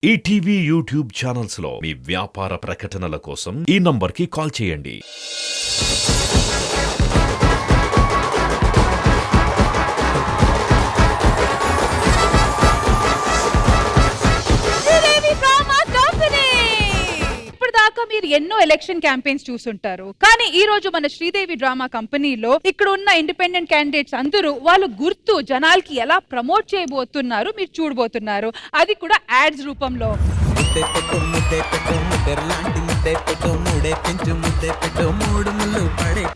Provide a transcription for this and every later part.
ETV YouTube channels లో మీ వ్యాపార ప్రకటనల కోసం ఈ నంబర్కి కాల్ చేయండి. మీరు ఎన్నో ఎలక్షన్ క్యాంపెయిన్స్ చూసుంటారు, కానీ ఈ రోజు మన శ్రీదేవి డ్రామా కంపెనీలో ఇక్కడ ఉన్న ఇండిపెండెంట్ క్యాండిడేట్స్ అందరూ వాళ్ళు గుర్తు జనాలకి ఎలా ప్రమోట్ చేయబోతున్నారు మీరు చూడబోతున్నారు, అది కూడా యాడ్స్ రూపంలో.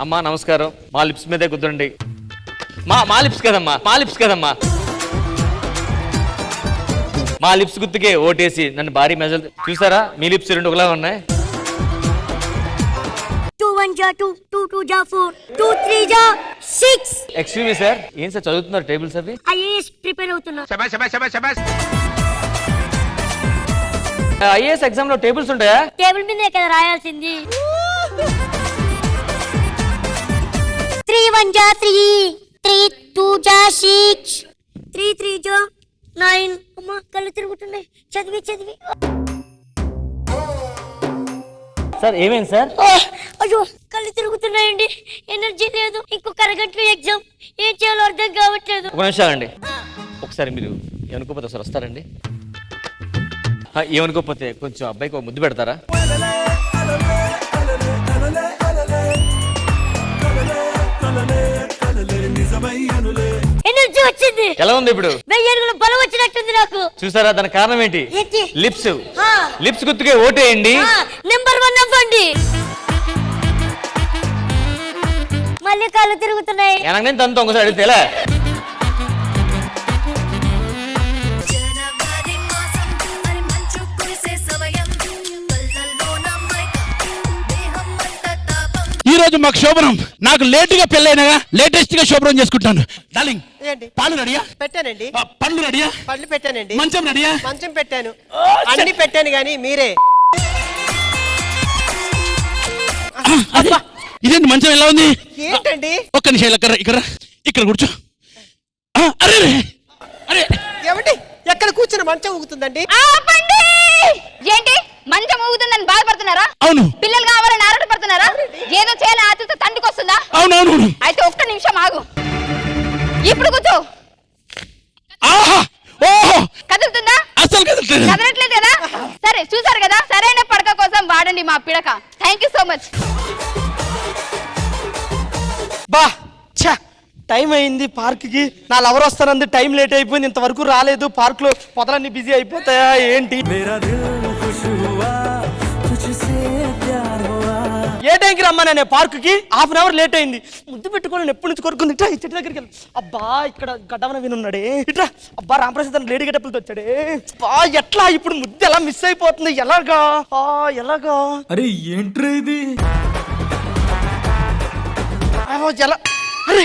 అమ్మా నమస్కారం, మా లిప్స్ మీదే కుదరండి. మా లిప్స్ కదమ్మా, మా లిప్స్ కదమ్మా, మా లిప్స్ గుర్తుకే ఓటేసి నన్ను భారీ మెజార్. చూసారా మీ లిప్స్ రెండు ఒకలా ఉన్నాయి. 2 1 जा 2 2 2 जा 4 2 3 जा 6. ఎక్స్క్యూజ్ మీ సార్, ఏం సార్ చదువుతున్నారు టేబుల్స్ అవి? ఐఏఎస్ ప్రిపేర్ అవుతున్నా. ఐఏఎస్ ఎగ్జామ్ లో టేబుల్స్ ఉంటాయా? టేబుల్ మీదే కదా రాయాల్సింది. 3 1 जा 3 3 2 जा 6 3 3 जा 9. అమ్మా కళ్ళు తిరుగుతున్నాయి, చదివి సార్ ఏమేంటి సార్? అయ్యో కళ్ళు తిరుగుతున్నాయండి, ఎనర్జీ లేదు, ఇంకొక అరగంటలో ఎగ్జామ్, ఏం చేయాలో అర్థం కావట్లేదు. ఒక నిమిషాలండి, ఒకసారి మీరు ఏమనుకోకపోతే ఒకసారి వస్తారండి. ఏమనుకోకపోతే కొంచెం అబ్బాయికి ఒక ముద్దు పెడతారా? ఎనర్జీ వచ్చింది. ఎలా ఉంది ఇప్పుడు? 1000 అడుగుల బలం వచ్చినట్టుంది నాకు. చూసారా దాని కారణం ఏంటి? లిప్స్. లిప్స్ గుర్తుకే ఓటేయండి. నెంబర్ 1 అవ్వండి. మళ్ళీ కాళ్ళు తిరుగుతున్నాయి. నేను తనతో ఒకసారి అడిగితేలా? ఈ రోజు మాకు శోభనం, నాకు లేటుగా పెళ్ళైనా లేటెస్ట్ గా శోభనం చేసుకుంటాను. డార్లింగ్ పాలు రెడీయా? పెట్టానండి. పండ్లు రెడీయా? పండ్లు పెట్టానండి. మంచం రెడీయా? మంచం పెట్టాను, అన్ని పెట్టాను, గానీ మీరే. ఇదేంటి మంచం ఎలా ఉంది? ఏంటండి? ఒక్క నిమిషం ఇక్కడ కూర్చో. అరే అరే ఏమండి, ఎక్కడ కూర్చుని మంచం ఊగుతుందండి? ఏంటి మంచం ఊగుతుందని బాధపడుతున్నారా? అవును. పిల్లలు కావాలని ఆరాటపడుతున్నారా? ఏదో చేయాలని ఆతృత తండ్రికొస్తుందా? అవునవును. అయితే ఒక్క నిమిషం ఆగు, ఇప్పుడు కూర్చో. కదులుతుందా? అసలు కదలట్లేదు కదా? సరే చూసారు కదా, సరైన పడక కోసం వాడండి మా పిడక. Thank you so much. బా టైం అయింది పార్క్ కి, నా లవర్ వస్తానంది, టైం లేట్ అయిపోయింది, ఇంతవరకు రాలేదు. పార్క్ లో పొదలన్నీ బిజీ అయిపోతాయా ఏంటి? ఏ టైంకి రమ్మా పార్క్ కి? ½ అన్ అవర్ లేట్ అయింది. ముద్దు పెట్టుకోని ఎప్పటి నుంచి కొరుకుంది. ఇట్లా చెట్టు దగ్గరికి వెళ్ళి, అబ్బా ఇక్కడ గడ్డవన వినున్నాడే, ఇట్లా అబ్బా రామప్రసాద్ లేడీ గడ్డపులతో వచ్చాడే. బా ఎట్లా ఇప్పుడు ముద్దు ఎలా మిస్ అయిపోతుంది? ఎలాగా ఎలాగా? అరే ఏంట్రా ఇది? ఎలా? అరే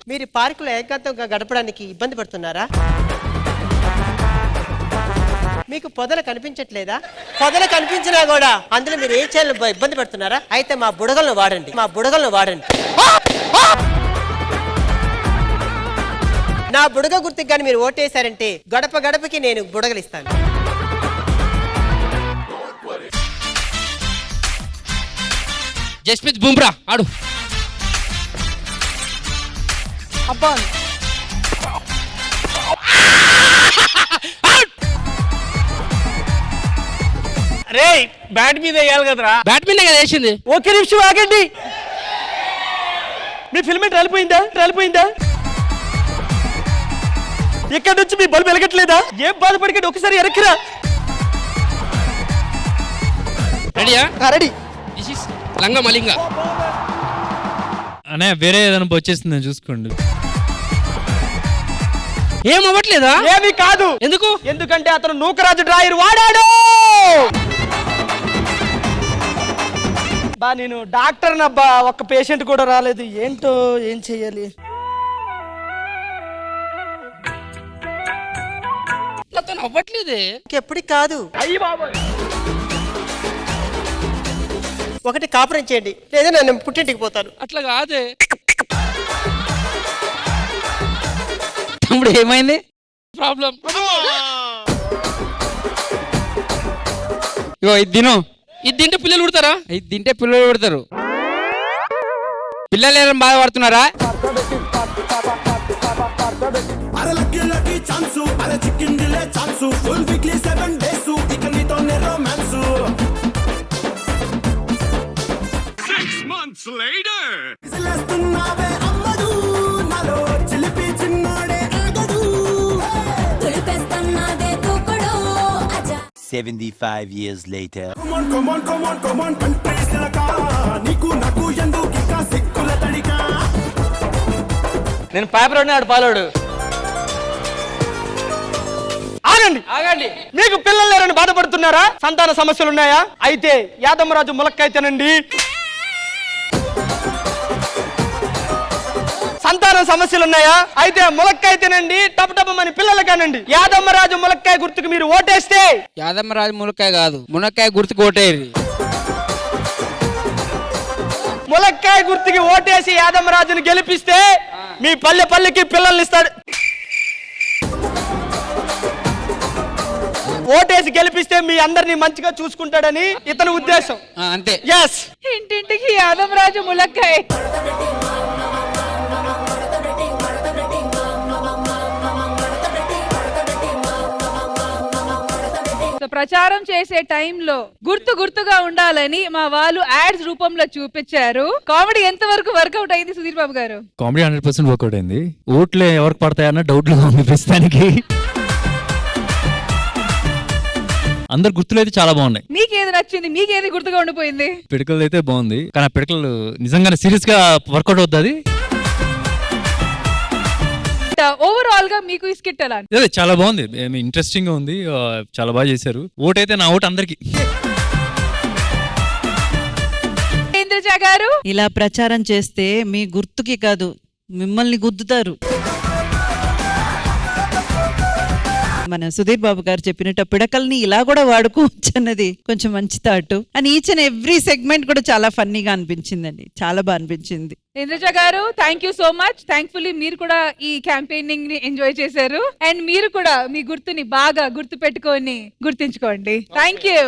మీరు పార్కులో ఏకాంతంగా గడపడానికి ఇబ్బంది పడుతున్నారా? మీకు పొదలు కనిపించట్లేదా? పొదలు కనిపించినా కూడా అందులో మీరు ఏం చేయాలని ఇబ్బంది పడుతున్నారా? అయితే మా బుడగలను వాడండి, మా బుడగలను వాడండి. నా బుడగ గుర్తుకు కానీ మీరు ఓటేశారంటే గడప గడపకి నేను బుడగలు ఇస్తాను. జస్ప్రీత్ బుమ్రా ఆడు. అబ్బా రే బ్యాట్ మీద వేయాలి కదరా? బ్యాట్ మీద కదా వేసింది. ఒకే నిమిషం ఆగండి. మీ ఫిల్మెంట్ రాలిపోయిందా? ఇక్కడ నుంచి మీ బల్బు వెలగట్లేదా? ఏం బాధపడికండి, ఒకసారి ఎరక్కిరా. రెడీయా? రెడీ. దిస్ ఇస్ లంగా మలింగా. అనే వేరే ఏదైనా వచ్చేసిందని చూసుకోండి. ఏం అవ్వట్లేదా? ఏమి కాదు. ఎందుకు? ఎందుకంటే అతను నూకరాజు డ్రాయర్ వాడాడు. బా నేను డాక్టర్ నబ్బా, ఒక్క పేషెంట్ కూడా రాలేదు. ఏంటో ఏం చెయ్యాలి? అతను అవ్వట్లేదే. ఎప్పటికి కాదు. అయ్యి బాబా, ఒకటి కాపురం చేయండి, లేదా నేను పుట్టింటికి పోతాను. అట్లా కాదే. తమ్ముడు ఏమైంది? ప్రాబ్లం ఇగో ఇది తిను. ఇది తింటే పిల్లలు పుడతారా? ఇది తింటే పిల్లలు పుడతారు. పిల్లలు ఏమైనా బాధపడుతున్నారా? years later. నేను పేపర్ ఆడు పాలోడు. ఆగండి ఆగండి, మీకు పిల్లలు లేరని బాధపడుతున్నారా? సంతాన సమస్యలు ఉన్నాయా? అయితే యాదమ్మరాజు ములక్కాయ తినండి. సంతాన సమస్యలు ఉన్నాయా? అయితే ములక్కాయ తినండి. టప్ టప్ మన పిల్లలు కానండి. యాదమ్మరాజు ములక్కాయ గుర్తుకు మీరు ఓటేస్తే, యాదమ్మరాజు ములక్కాయ కాదు, మునక్కాయ గుర్తుకు ఓటేరి. ములక్కాయ గుర్తుకి ఓటేసి యాదమ్మరాజుని గెలిపిస్తే మీ పల్లె పల్లెకి పిల్లల్ని ఇస్తాడు. ఓటేసి గెలిపిస్తే మీ అందరినీ మంచిగా చూసుకుంటాడని ఇతని ఉద్దేశం. అంతే. ఎస్, ఇంటింటికి యాదవరాజు ములక్కాయ. ప్రచారం చేసే టైంలో గుర్తుగా ఉండాలని మా వాళ్ళు యాడ్స్ రూపంలో చూపించారు. కామెడీ ఎంత వరకు వర్కౌట్ అయింది సుధీర్ బాబు గారు? కామెడీ 100% వర్కౌట్ అయింది. ఓట్లు ఎవరికి పడతాయన్న డౌట్లు ఉంది ప్రస్తుతానికి. అందరు గుర్తులు అయితే చాలా బాగున్నాయి. మీకేది నచ్చింది? మీకేది గుర్తుగా ఉండిపోయింది? పిడకలు అయితే బాగుంది, కానీ ఆ పిడకలు నిజంగానే సీరియస్ గా వర్కౌట్ అవుతుంది. ఓవరాల్ గా మీకు ఈ స్కిట్ ఎలా? అదే చాలా బాగుంది, ఇంట్రెస్టింగ్ గా ఉంది, చాలా బాగా చేశారు. ఓట్ అయితే నా ఓటు అందరికి. ఇంద్రజ గారు, ఇలా ప్రచారం చేస్తే మీ గుర్తుకి కాదు మిమ్మల్ని గుద్దుతారు. మన సుధీర్ బాబు గారు చెప్పినట్టు పిడకల్ని ఇలా కూడా వాడుకోవచ్చు అన్నది కొంచెం మంచి thought. And each and every segment కూడా చాలా ఫన్నీగా అనిపించిందండి, చాలా బాగా అనిపించింది. ఇంద్రజ గారు, thank you so much. Thankfully మీరు కూడా ఈ క్యాంపెయినింగ్ ని ఎంజాయ్ చేశారు. అండ్ మీరు కూడా మీ గుర్తుని బాగా గుర్తు పెట్టుకొని గుర్తించుకోండి. Thank you.